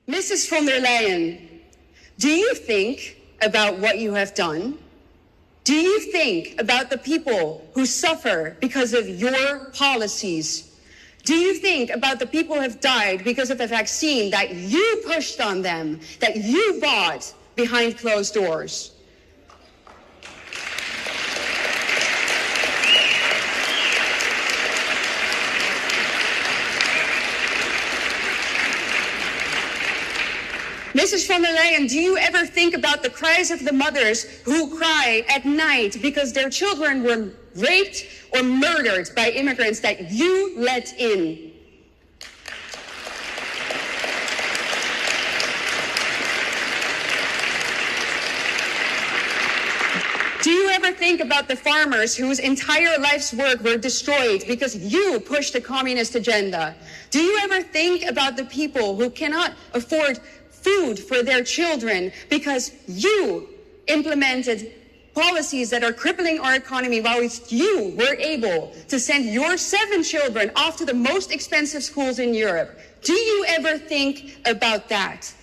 Mrs. von der Leyen, do you think about what you have done? Do you think about the people who suffer because of your policies? Do you think about the people who have died because of the vaccine that you pushed on them, that you bought behind closed doors? Mrs. von der Leyen, do you ever think about the cries of the mothers who cry at night because their children were raped or murdered by immigrants that you let in? Do you ever think about the farmers whose entire life's work were destroyed because you pushed the communist agenda? Do you ever think about the people who cannot afford food for their children because you implemented policies that are crippling our economy while you were able to send your 7 children off to the most expensive schools in Europe? Do you ever think about that?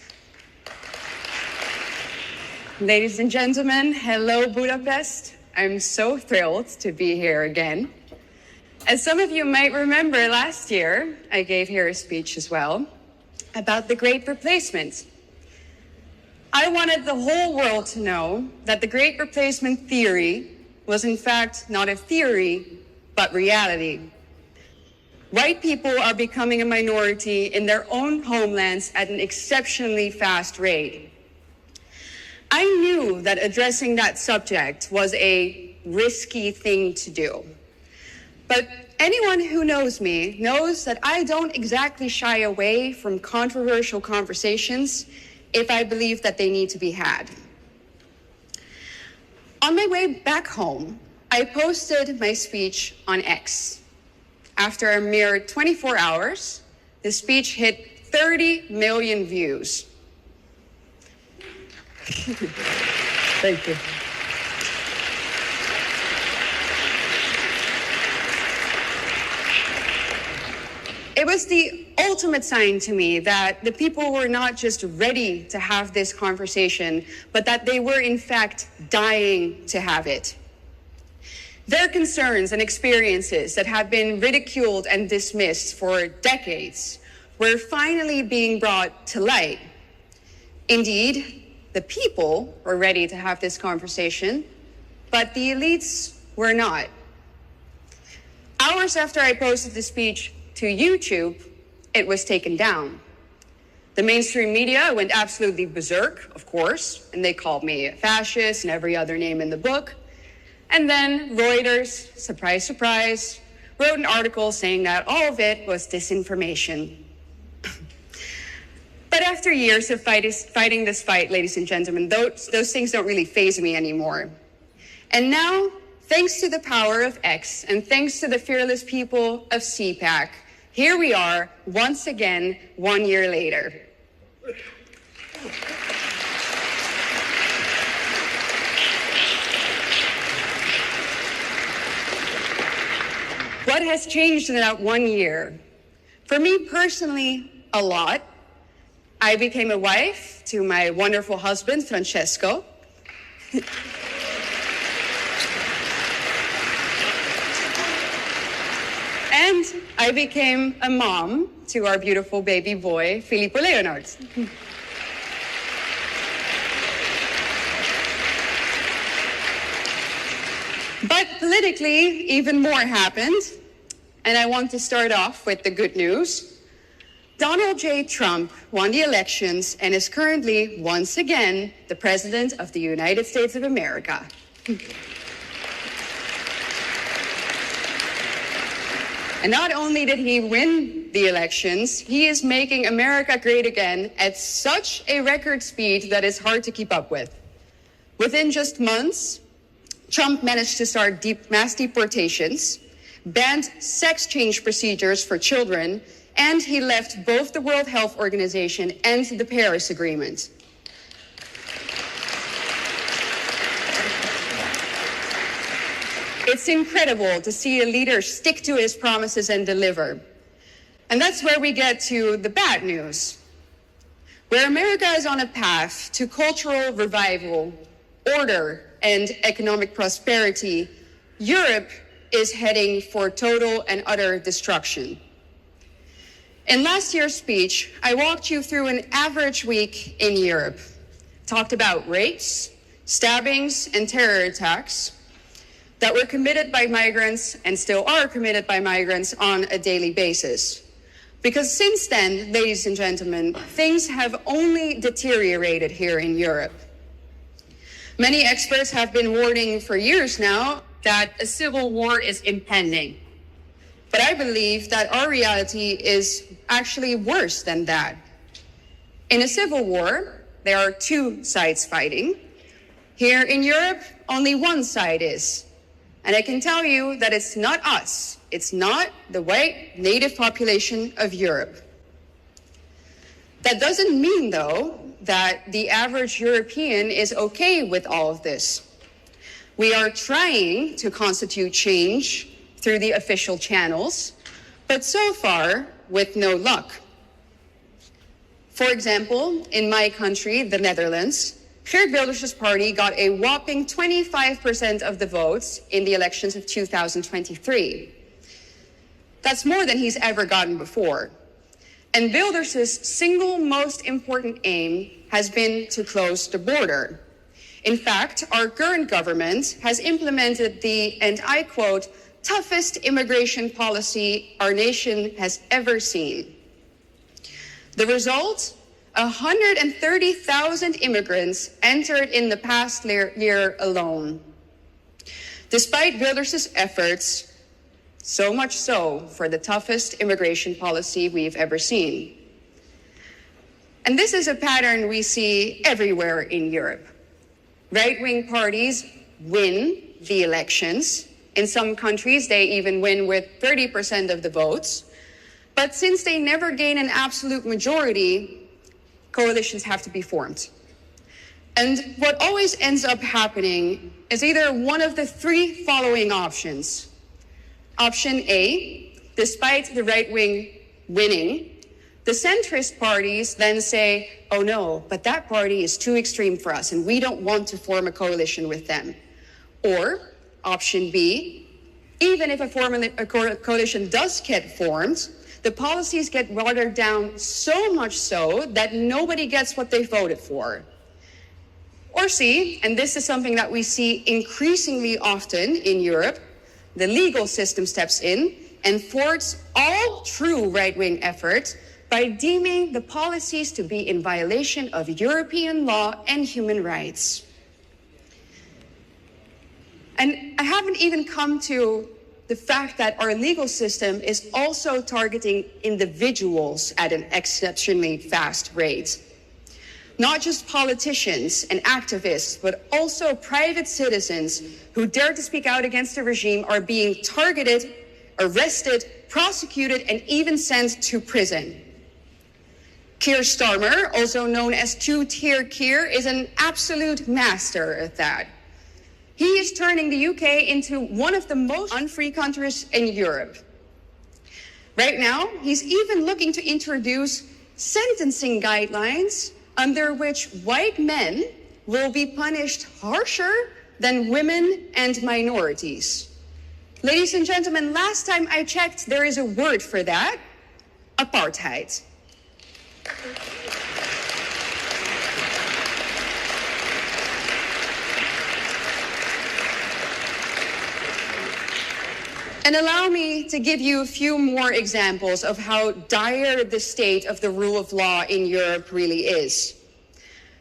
Ladies and gentlemen, hello Budapest. I'm so thrilled to be here again. As some of you might remember, last year I gave here a speech as well about the Great Replacement. I wanted the whole world to know that the Great Replacement theory was in fact not a theory, but reality. White people are becoming a minority in their own homelands at an exceptionally fast rate. I knew that addressing that subject was a risky thing to do. But anyone who knows me knows that I don't exactly shy away from controversial conversations if I believe that they need to be had. On my way back home, I posted my speech on X. After a mere 24 hours, the speech hit 30 million views. Thank you. It was the ultimate sign to me that the people were not just ready to have this conversation, but that they were in fact dying to have it. Their concerns and experiences that had been ridiculed and dismissed for decades were finally being brought to light. Indeed, the people were ready to have this conversation, but the elites were not. Hours after I posted the speech to YouTube, it was taken down. The mainstream media went absolutely berserk, of course, and they called me a fascist and every other name in the book. And then Reuters, surprise, surprise, wrote an article saying that all of it was disinformation. But after years of fighting this fight, ladies and gentlemen, those things don't really faze me anymore. And now, thanks to the power of X and thanks to the fearless people of CPAC, here we are once again 1 year later. What has changed in that 1 year? For me personally, a lot. I became a wife to my wonderful husband, Francesco. And I became a mom to our beautiful baby boy, Filippo Leonard. But politically, even more happened. And I want to start off with the good news. Donald J. Trump won the elections and is currently, once again, the President of the United States of America. And not only did he win the elections, he is making America great again at such a record speed that is hard to keep up with. Within just months, Trump managed to start mass deportations, banned sex change procedures for children, and he left both the World Health Organization and the Paris Agreement. It's incredible to see a leader stick to his promises and deliver. And that's where we get to the bad news. Where America is on a path to cultural revival, order, and economic prosperity, Europe is heading for total and utter destruction. In last year's speech, I walked you through an average week in Europe, talked about rapes, stabbings, and terror attacks that were committed by migrants and still are committed by migrants on a daily basis. Because since then, ladies and gentlemen, things have only deteriorated here in Europe. Many experts have been warning for years now that a civil war is impending. But I believe that our reality is actually worse than that. In a civil war, there are two sides fighting. Here in Europe, only one side is. And I can tell you that it's not us. It's not the white native population of Europe. That doesn't mean, though, that the average European is okay with all of this. We are trying to constitute change through the official channels, but so far with no luck. For example, in my country, the Netherlands, Geert Wilders' party got a whopping 25% of the votes in the elections of 2023. That's more than he's ever gotten before. And Wilders' single most important aim has been to close the border. In fact, our current government has implemented the, and I quote, toughest immigration policy our nation has ever seen. The result? 130,000 immigrants entered in the past year alone. Despite Wilders' efforts, so much so for the toughest immigration policy we've ever seen. And this is a pattern we see everywhere in Europe. Right-wing parties win the elections. In some countries, they even win with 30% of the votes. But since they never gain an absolute majority, coalitions have to be formed. And what always ends up happening is either one of the three following options. Option A, despite the right wing winning, the centrist parties then say, oh no, but that party is too extreme for us and we don't want to form a coalition with them. Or option B, even if a coalition does get formed, the policies get watered down so much so that nobody gets what they voted for. Or C, and this is something that we see increasingly often in Europe, the legal system steps in and thwarts all true right-wing efforts by deeming the policies to be in violation of European law and human rights. And I haven't even come to the fact that our legal system is also targeting individuals at an exceptionally fast rate. Not just politicians and activists, but also private citizens who dare to speak out against the regime are being targeted, arrested, prosecuted, and even sent to prison. Keir Starmer, also known as Two-Tier Keir, is an absolute master at that. He is turning the UK into one of the most unfree countries in Europe. Right now, he's even looking to introduce sentencing guidelines under which white men will be punished harsher than women and minorities. Ladies and gentlemen, last time I checked, there is a word for that: apartheid. And allow me to give you a few more examples of how dire the state of the rule of law in Europe really is.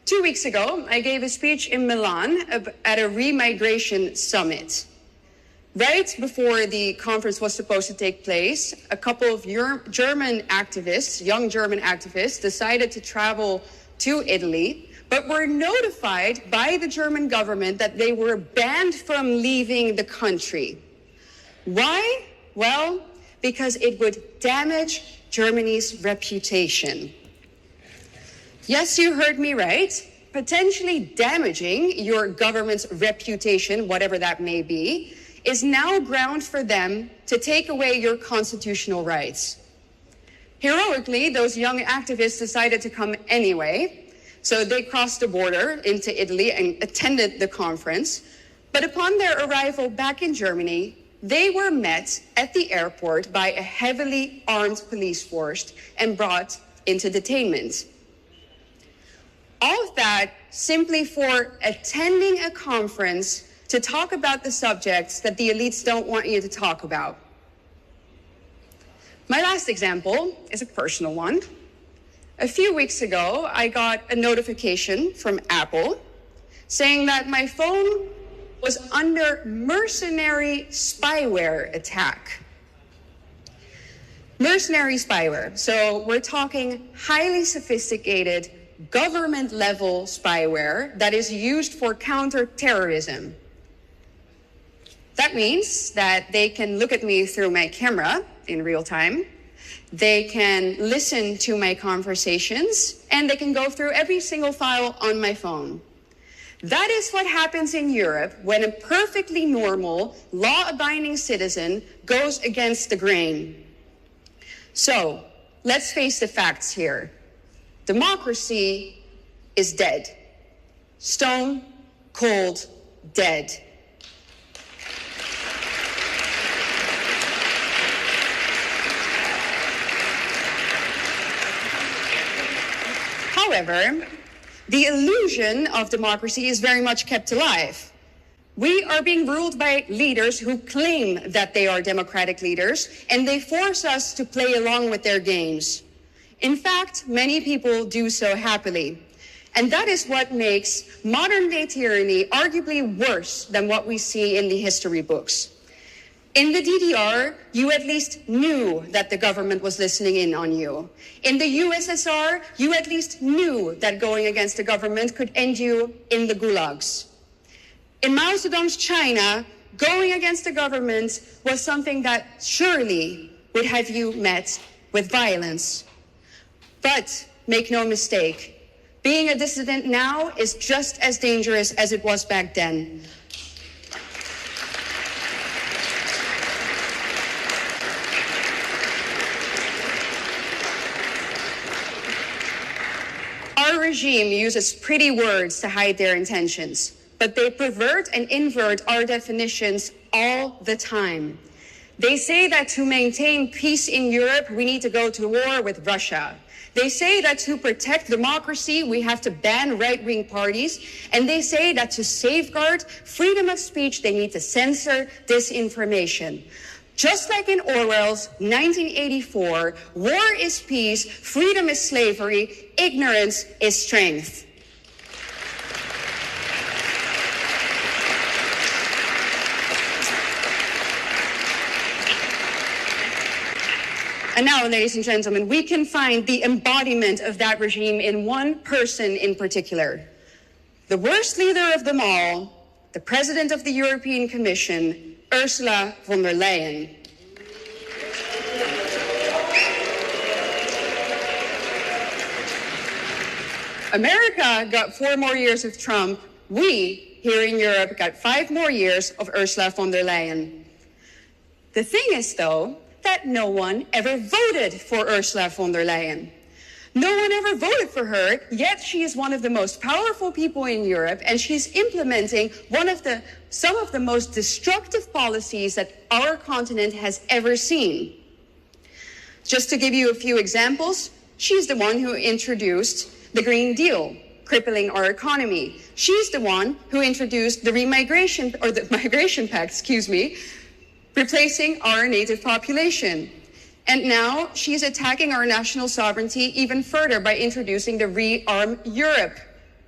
2 weeks ago, I gave a speech in Milan at a remigration summit. Right before the conference was supposed to take place, a couple of German activists, young German activists, decided to travel to Italy, but were notified by the German government that they were banned from leaving the country. Why? Well, because it would damage Germany's reputation. Yes, you heard me right. Potentially damaging your government's reputation, whatever that may be, is now ground for them to take away your constitutional rights. Heroically, those young activists decided to come anyway, so they crossed the border into Italy and attended the conference. But upon their arrival back in Germany, they were met at the airport by a heavily armed police force and brought into detainment. All of that simply for attending a conference to talk about the subjects that the elites don't want you to talk about. My last example is a personal one. A few weeks ago, I got a notification from Apple saying that my phone was under mercenary spyware attack. Mercenary spyware. So we're talking highly sophisticated government-level spyware that is used for counter-terrorism. That means that they can look at me through my camera in real time, they can listen to my conversations, and they can go through every single file on my phone. That is what happens in Europe when a perfectly normal, law-abiding citizen goes against the grain. So, let's face the facts here. Democracy is dead. Stone cold dead. However, the illusion of democracy is very much kept alive. We are being ruled by leaders who claim that they are democratic leaders, and they force us to play along with their games. In fact, many people do so happily. And that is what makes modern-day tyranny arguably worse than what we see in the history books. In the DDR, you at least knew that the government was listening in on you. In the USSR, you at least knew that going against the government could end you in the gulags. In Mao Zedong's China, going against the government was something that surely would have you met with violence. But make no mistake, being a dissident now is just as dangerous as it was back then. Our regime uses pretty words to hide their intentions, but they pervert and invert our definitions all the time. They say that to maintain peace in Europe, we need to go to war with Russia. They say that to protect democracy, we have to ban right-wing parties. And they say that to safeguard freedom of speech, they need to censor disinformation. Just like in Orwell's 1984, war is peace, freedom is slavery, ignorance is strength. And now, ladies and gentlemen, we can find the embodiment of that regime in one person in particular. The worst leader of them all, the President of the European Commission, Ursula von der Leyen. America got 4 more years of Trump. We, here in Europe, got 5 more years of Ursula von der Leyen. The thing is, though, that no one ever voted for Ursula von der Leyen. No one ever voted for her, yet she is one of the most powerful people in Europe, and she's implementing some of the most destructive policies that our continent has ever seen. Just to give you a few examples, she's the one who introduced the Green Deal, crippling our economy. She's the one who introduced the Migration Pact, replacing our native population. And now she's attacking our national sovereignty even further by introducing the Rearm Europe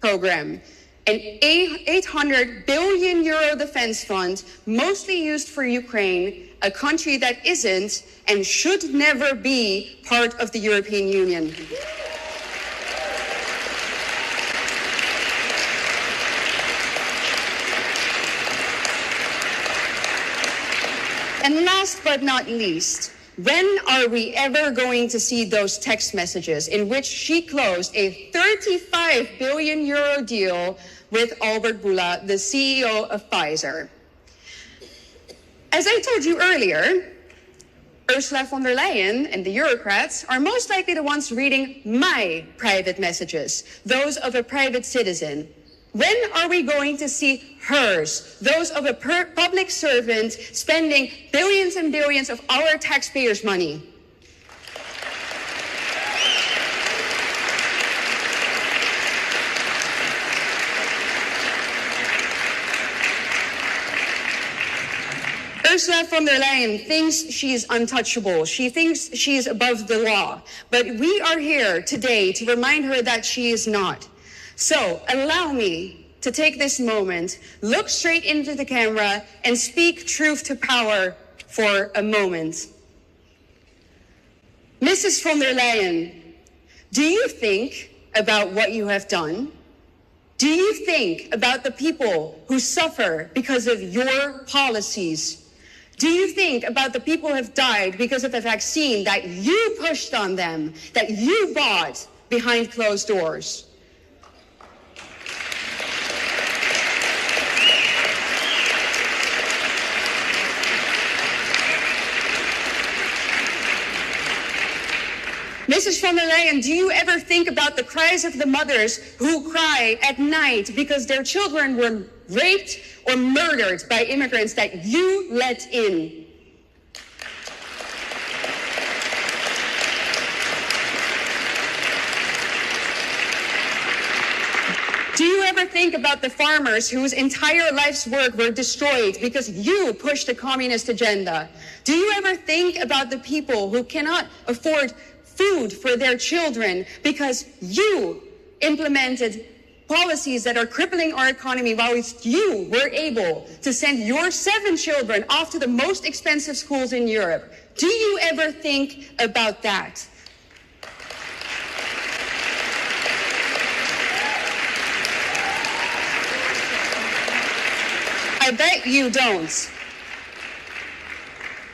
program, an 800 billion euro defense fund, mostly used for Ukraine, a country that isn't and should never be part of the European Union. And last but not least, when are we ever going to see those text messages in which she closed a 35 billion euro deal with Albert Bourla, the CEO of Pfizer? As I told you earlier, Ursula von der Leyen and the Eurocrats are most likely the ones reading my private messages, those of a private citizen. When are we going to see hers, those of a public servant spending billions and billions of our taxpayers' money? Ursula von der Leyen thinks she is untouchable. She thinks she is above the law. But we are here today to remind her that she is not. So allow me to take this moment, look straight into the camera, and speak truth to power for a moment. Mrs. von der Leyen, do you think about what you have done? Do you think about the people who suffer because of your policies? Do you think about the people who have died because of the vaccine that you pushed on them, that you bought behind closed doors? Mrs. von der Leyen, do you ever think about the cries of the mothers who cry at night because their children were raped or murdered by immigrants that you let in? Do you ever think about the farmers whose entire life's work were destroyed because you pushed a communist agenda? Do you ever think about the people who cannot afford food for their children because you implemented policies that are crippling our economy while you were able to send your 7 children off to the most expensive schools in Europe? Do you ever think about that? I bet you don't.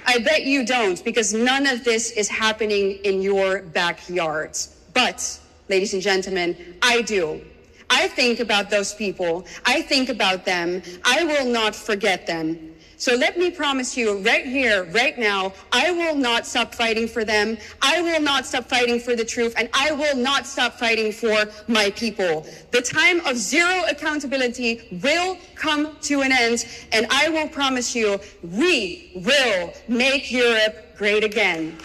I bet you don't, because none of this is happening in your backyards. But, ladies and gentlemen, I do. I think about those people. I think about them. I will not forget them. So let me promise you right here, right now, I will not stop fighting for them. I will not stop fighting for the truth, and I will not stop fighting for my people. The time of zero accountability will come to an end, and I will promise you, we will make Europe great again.